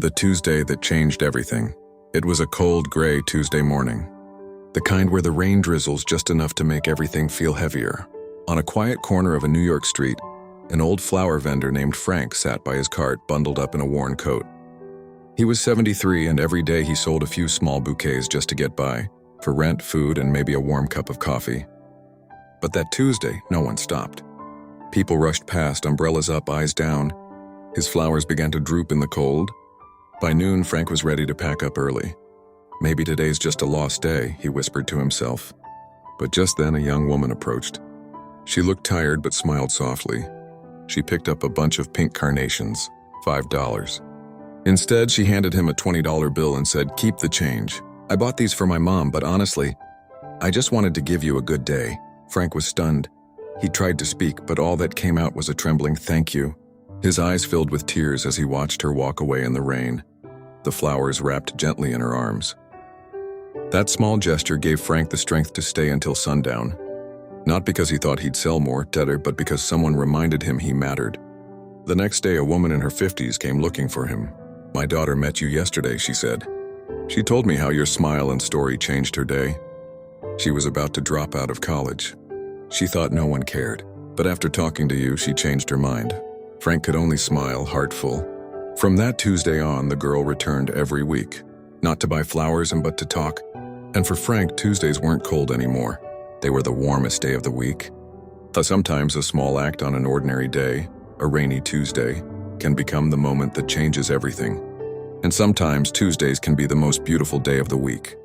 The Tuesday that changed everything. It was a cold, gray Tuesday morning. The kind where the rain drizzles just enough to make everything feel heavier. On a quiet corner of a New York street, an old flower vendor named Frank sat by his cart, bundled up in a worn coat. He was 73, and every day he sold a few small bouquets just to get by, for rent, food, and maybe a warm cup of coffee. But that Tuesday, no one stopped. People rushed past, umbrellas up, eyes down. His flowers began to droop in the cold. By noon, Frank was ready to pack up early. Maybe today's just a lost day, he whispered to himself. But just then a young woman approached. She looked tired but smiled softly. She picked up a bunch of pink carnations, $5. Instead, she handed him a $20 bill and said, "Keep the change. I bought these for my mom, but honestly, I just wanted to give you a good day." Frank was stunned. He tried to speak, but all that came out was a trembling "thank you." His eyes filled with tears as he watched her walk away in the rain, the flowers wrapped gently in her arms. That small gesture gave Frank the strength to stay until sundown. Not because he thought he'd sell more, but because someone reminded him he mattered. The next day, a woman in her 50s came looking for him. "My daughter met you yesterday," she said. "She told me how your smile and story changed her day." She was about to drop out of college. She thought no one cared, but after talking to you, she changed her mind. Frank could only smile, heart full. From that Tuesday on, the girl returned every week, not to buy flowers but to talk. And for Frank, Tuesdays weren't cold anymore. They were the warmest day of the week. Sometimes a small act on an ordinary day, a rainy Tuesday, can become the moment that changes everything. And sometimes Tuesdays can be the most beautiful day of the week.